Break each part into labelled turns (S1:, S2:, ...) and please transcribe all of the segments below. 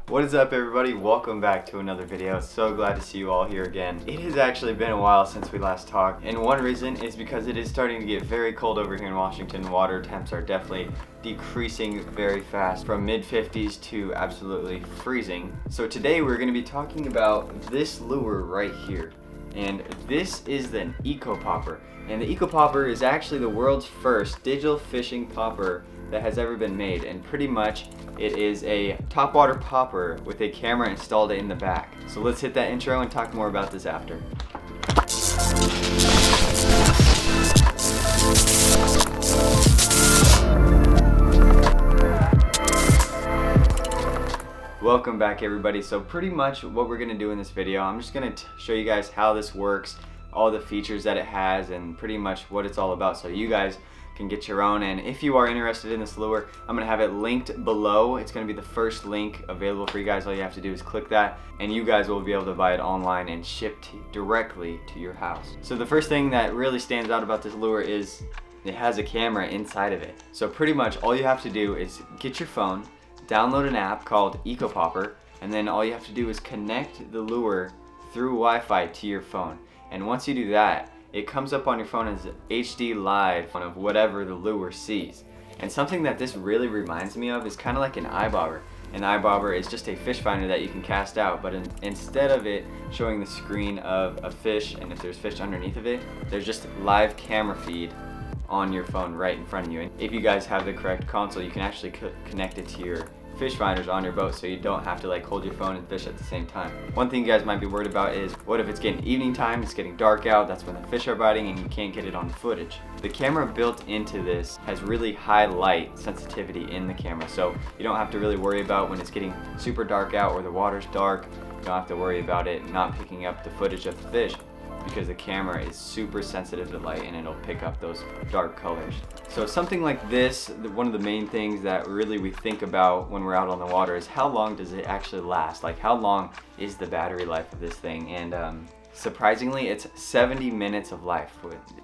S1: What is up, everybody? Welcome back to another video. So glad to see you all here again. It has actually been a while since we last talked, and one reason is because it is starting to get very cold over here in Washington. Water temps are definitely decreasing very fast from mid-50s to absolutely freezing. So today we're going to be talking about this lure right here, and this is an Eco Popper. And the Eco Popper is actually the world's first digital fishing popper that has ever been made, and pretty much it is a topwater popper with a camera installed in the back. So let's hit that intro and talk more about this after. Welcome back, everybody. So pretty much what we're going to do in this video, I'm just going to show you guys how this works, all the features that it has, and pretty much what it's all about, so you guys can get your own. And if you are interested in this lure, I'm gonna have it linked below. It's gonna be the first link available for you guys. All you have to do is click that and you guys will be able to buy it online and shipped directly to your house. So the first thing that really stands out about this lure is it has a camera inside of it. So pretty much all you have to do is get your phone, download an app called Eco Popper, and then all you have to do is connect the lure through Wi-Fi to your phone. And once you do that, it comes up on your phone as HD live of whatever the lure sees. And something that this really reminds me of is kind of like an eye bobber. An eye bobber is just a fish finder that you can cast out, but instead of it showing the screen of a fish and if there's fish underneath of it, there's just live camera feed on your phone right in front of you. And if you guys have the correct console, you can actually connect it to your fish finders on your boat, so you don't have to like hold your phone and fish at the same time. One thing you guys might be worried about is what if it's getting evening time, it's getting dark out, that's when the fish are biting and you can't get it on footage. The camera built into this has really high light sensitivity in the camera, so you don't have to really worry about when it's getting super dark out or the water's dark. You don't have to worry about it not picking up the footage of the fish, because the camera is super sensitive to light and it'll pick up those dark colors. So something like this, one of the main things that really we think about when we're out on the water is how long does it actually last? Like, how long is the battery life of this thing? And surprisingly, it's 70 minutes of life.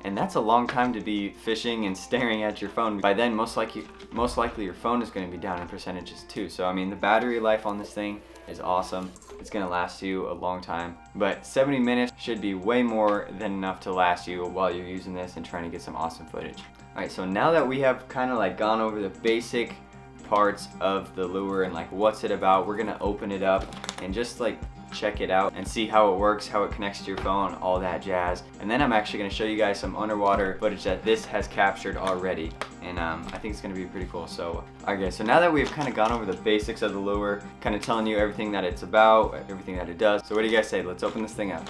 S1: And that's a long time to be fishing and staring at your phone. By then, most likely your phone is going to be down in percentages too. So I mean, the battery life on this thing is awesome. It's gonna last you a long time, but 70 minutes should be way more than enough to last you while you're using this and trying to get some awesome footage. All right, so now that we have kind of like gone over the basic parts of the lure and like what's it about, we're gonna open it up and just like check it out and see how it works, how it connects to your phone, all that jazz. And then I'm actually going to show you guys some underwater footage that this has captured already, and I think it's going to be pretty cool. So alright guys, so now that we've kind of gone over the basics of the lure, kind of telling you everything that it's about, everything that it does, so what do you guys say? Let's open this thing up.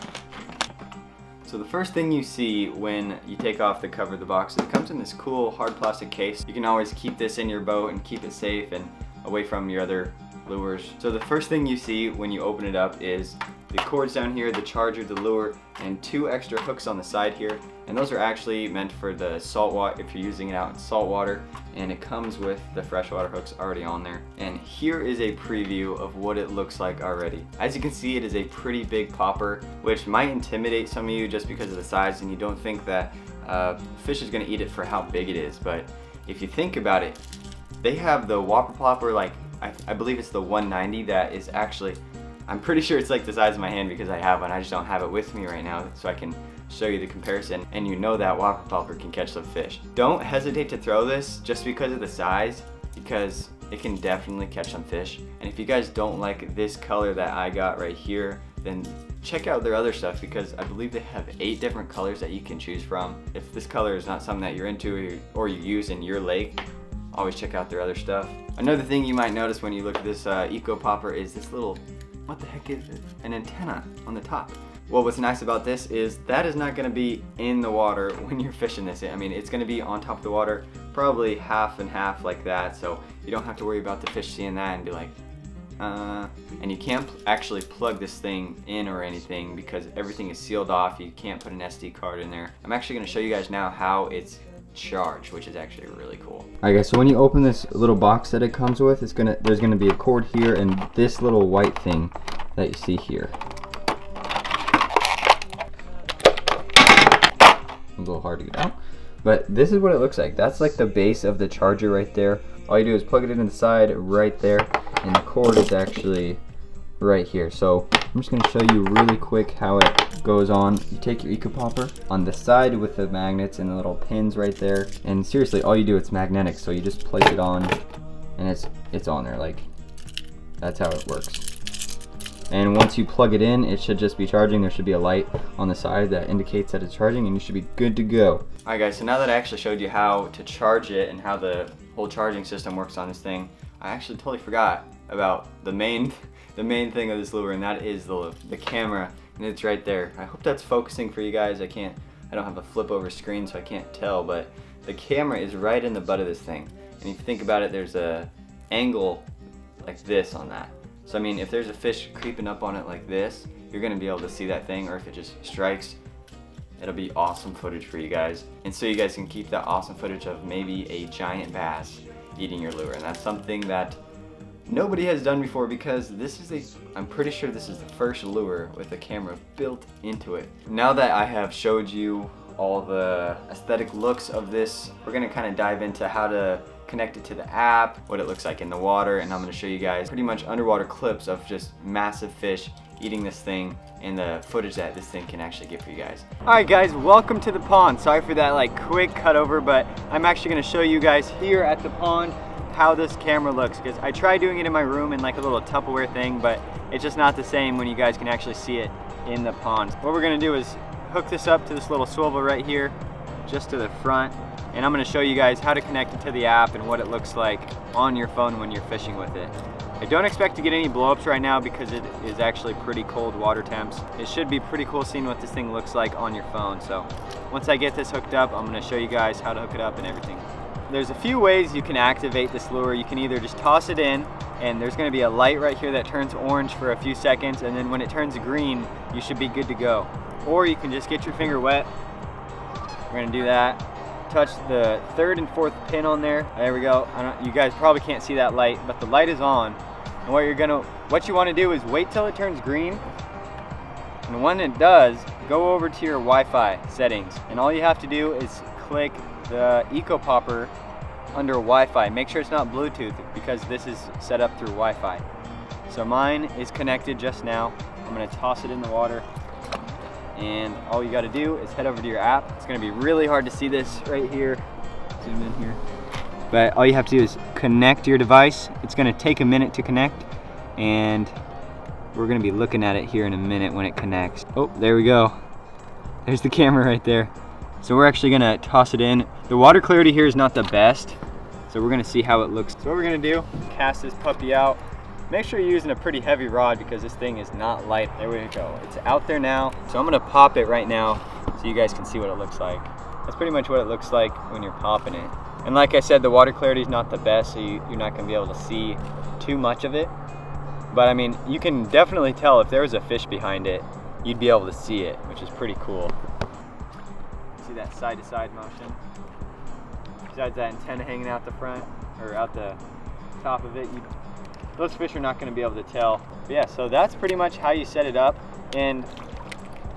S1: So the first thing you see when you take off the cover of the box, it comes in this cool hard plastic case. You can always keep this in your boat and keep it safe and away from your other lures. So the first thing you see when you open it up is the cords down here, the charger, the lure, and two extra hooks on the side here. And those are actually meant for the salt water, if you're using it out in salt water, and it comes with the freshwater hooks already on there. And here is a preview of what it looks like already. As you can see, it is a pretty big popper, which might intimidate some of you just because of the size, and you don't think that fish is going to eat it for how big it is. But if you think about it, they have the Whopper Plopper, like I believe it's the 190, that is actually, I'm pretty sure it's like the size of my hand because I have one. I just don't have it with me right now so I can show you the comparison, and you know that Whopper Plopper can catch some fish. Don't hesitate to throw this just because of the size, because it can definitely catch some fish. And if you guys don't like this color that I got right here, then check out their other stuff, because I believe they have 8 different colors that you can choose from. If this color is not something that you're into or you use in your lake, always check out their other stuff. Another thing you might notice when you look at this Eco Popper is this little, what the heck is it? An antenna on the top. Well, what's nice about this is that is not going to be in the water when you're fishing this. I mean, it's going to be on top of the water, probably half and half like that, so you don't have to worry about the fish seeing that and be like, and you can't actually plug this thing in or anything because everything is sealed off. You can't put an SD card in there. I'm actually going to show you guys now how it's charged, which is actually really cool. Alright guys, so when you open this little box that it comes with, there's gonna be a cord here and this little white thing that you see here. A little hard to get out, but this is what it looks like. That's like the base of the charger right there. All you do is plug it in the side right there, and the cord is actually right here. So I'm just gonna show you really quick how it goes on. You take your eco popper on the side with the magnets and the little pins right there, and seriously, all you do, it's magnetic, so you just place it on and it's on there. Like, that's how it works. And once you plug it in, it should just be charging. There should be a light on the side that indicates that it's charging, and you should be good to go. Alright guys, so now that I actually showed you how to charge it and how the whole charging system works on this thing, I actually totally forgot about the main thing of this lure, and that is the camera, and it's right there. I hope that's focusing for you guys. I don't have a flip over screen, so I can't tell, but the camera is right in the butt of this thing. And if you think about it, there's a angle like this on that. So I mean, if there's a fish creeping up on it like this, you're gonna be able to see that thing, or if it just strikes, it'll be awesome footage for you guys. And so you guys can keep that awesome footage of maybe a giant bass eating your lure. And that's something that nobody has done before, because I'm pretty sure this is the first lure with a camera built into it. Now that I have showed you all the aesthetic looks of this, we're gonna kind of dive into how to connect it to the app, what it looks like in the water, and I'm going to show you guys pretty much underwater clips of just massive fish eating this thing and the footage that this thing can actually get for you guys. Alright guys, welcome to the pond. Sorry for that quick cut over, but I'm actually going to show you guys here at the pond how this camera looks, because I tried doing it in my room in like a little Tupperware thing, but it's just not the same when you guys can actually see it in the pond. What we're going to do is hook this up to this little swivel right here, just to the front, and I'm going to show you guys how to connect it to the app and what it looks like on your phone when you're fishing with it. I don't expect to get any blow-ups right now because it is actually pretty cold water temps. It should be pretty cool seeing what this thing looks like on your phone. So once I get this hooked up, I'm going to show you guys how to hook it up and everything. There's a few ways you can activate this lure. You can either just toss it in, and there's going to be a light right here that turns orange for a few seconds, and then when it turns green, you should be good to go. Or you can just get your finger wet. We're going to do that. Touch the third and fourth pin on there. There we go. You guys probably can't see that light, but the light is on. And what you want to do is wait till it turns green, and when it does, go over to your Wi-Fi settings, and all you have to do is click the Eco Popper under Wi-Fi. Make sure it's not Bluetooth, because this is set up through Wi-Fi. So mine is connected just now. I'm going to toss it in the water, and all you got to do is head over to your app. It's going to be really hard to see this right here. Zoom in here. But all you have to do is connect your device. It's going to take a minute to connect, and we're going to be looking at it here in a minute when it connects. Oh, there we go. There's the camera right there. So we're actually going to toss it in. The water clarity here is not the best, so we're going to see how it looks. So what we're going to do, cast this puppy out. Make sure you're using a pretty heavy rod, because this thing is not light. There we go. It's out there now. So I'm going to pop it right now so you guys can see what it looks like. That's pretty much what it looks like when you're popping it. And like I said, the water clarity is not the best, so you're not going to be able to see too much of it. But I mean, you can definitely tell if there was a fish behind it, you'd be able to see it, which is pretty cool. See that side-to-side motion? Besides that antenna hanging out the front, or out the top of it, those fish are not going to be able to tell. But yeah, so that's pretty much how you set it up. And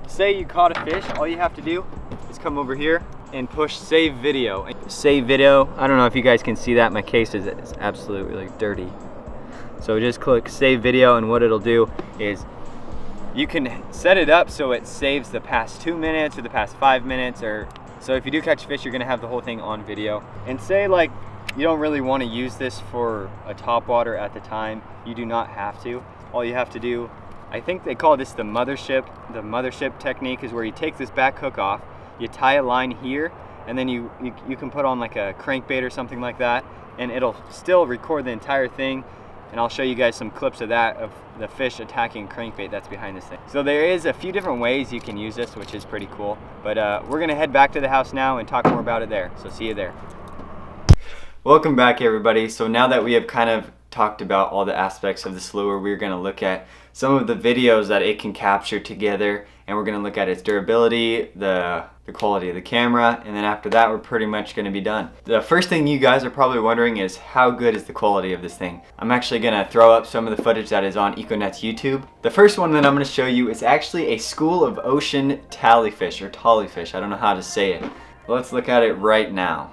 S1: say you caught a fish, all you have to do is come over here and push save video. Save video, I don't know if you guys can see that, my case is absolutely dirty. So just click save video, and what it'll do is you can set it up so it saves the past 2 minutes or the past 5 minutes, or so if you do catch fish, you're gonna have the whole thing on video. And say like you don't really want to use this for a topwater at the time, you do not have to. All you have to do, I think they call this the mothership technique, is where you take this back hook off, you tie a line here, and then you can put on like a crankbait or something like that, and it'll still record the entire thing. And I'll show you guys some clips of that, of the fish attacking crankbait that's behind this thing. So there is a few different ways you can use this, which is pretty cool. But we're gonna head back to the house now and talk more about it there. So see you there. Welcome back, everybody. So now that we have kind of talked about all the aspects of this lure, we're gonna look at some of the videos that it can capture together, and we're gonna look at its durability, the quality of the camera, and then after that we're pretty much gonna be done. The first thing you guys are probably wondering is how good is the quality of this thing. I'm actually gonna throw up some of the footage that is on EcoNet's YouTube. The first one that I'm gonna show you is actually a school of ocean tallyfish, or tallyfish, I don't know how to say it. Let's look at it right now.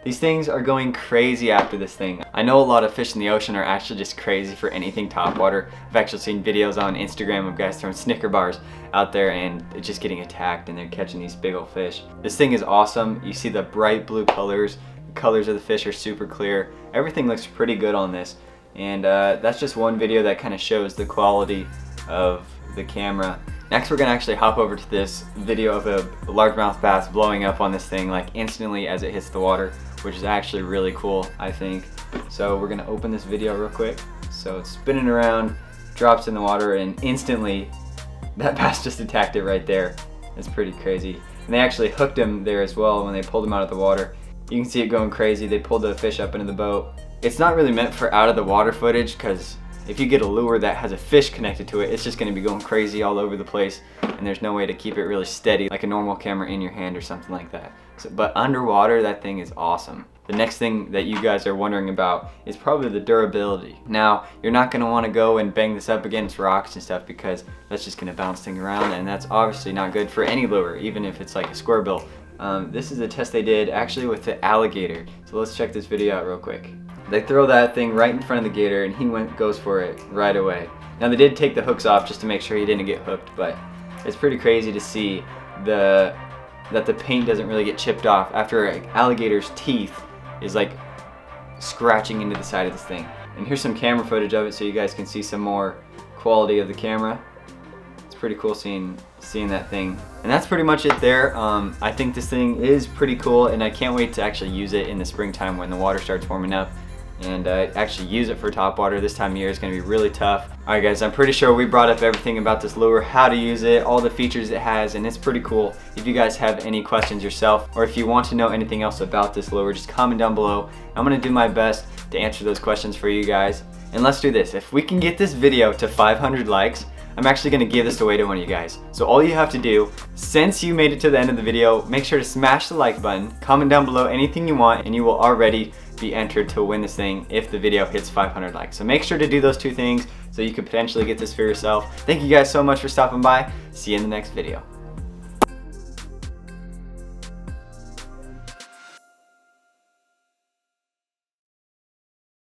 S1: These things are going crazy after this thing. I know a lot of fish in the ocean are actually just crazy for anything topwater. I've actually seen videos on Instagram of guys throwing Snicker bars out there and just getting attacked, and they're catching these big old fish. This thing is awesome. You see the bright blue colors. The colors of the fish are super clear. Everything looks pretty good on this. And that's just one video that kind of shows the quality of the camera. Next, we're gonna actually hop over to this video of a largemouth bass blowing up on this thing like instantly as it hits the water, which is actually really cool, I think. So we're gonna open this video real quick. So it's spinning around, drops in the water, and instantly that bass just attacked it right there. It's pretty crazy. And they actually hooked him there as well when they pulled him out of the water. You can see it going crazy. They pulled the fish up into the boat. It's not really meant for out of the water footage, because if you get a lure that has a fish connected to it, it's just gonna be going crazy all over the place, and there's no way to keep it really steady like a normal camera in your hand or something like that. But underwater, that thing is awesome. The next thing that you guys are wondering about is probably the durability. Now, you're not gonna wanna go and bang this up against rocks and stuff, because that's just gonna bounce things around, and that's obviously not good for any lure, even if it's like a square bill. This is a test they did actually with the alligator. So let's check this video out real quick. They throw that thing right in front of the gator, and he goes for it right away. Now they did take the hooks off just to make sure he didn't get hooked, but it's pretty crazy to see that the paint doesn't really get chipped off after an alligator's teeth is like scratching into the side of this thing. And here's some camera footage of it so you guys can see some more quality of the camera. It's pretty cool seeing that thing. And that's pretty much it there. I think this thing is pretty cool, and I can't wait to actually use it in the springtime when the water starts warming up, and actually use it for topwater. This time of year is going to be really tough. Alright guys, I'm pretty sure we brought up everything about this lure, how to use it, all the features it has, and it's pretty cool. If you guys have any questions yourself, or if you want to know anything else about this lure, just comment down below. I'm going to do my best to answer those questions for you guys. And let's do this. If we can get this video to 500 likes, I'm actually going to give this away to one of you guys. So all you have to do, since you made it to the end of the video, make sure to smash the like button, comment down below anything you want, and you will already be entered to win this thing if the video hits 500 likes. So make sure to do those two things so you could potentially get this for yourself. Thank you guys so much for stopping by. See you in the next video.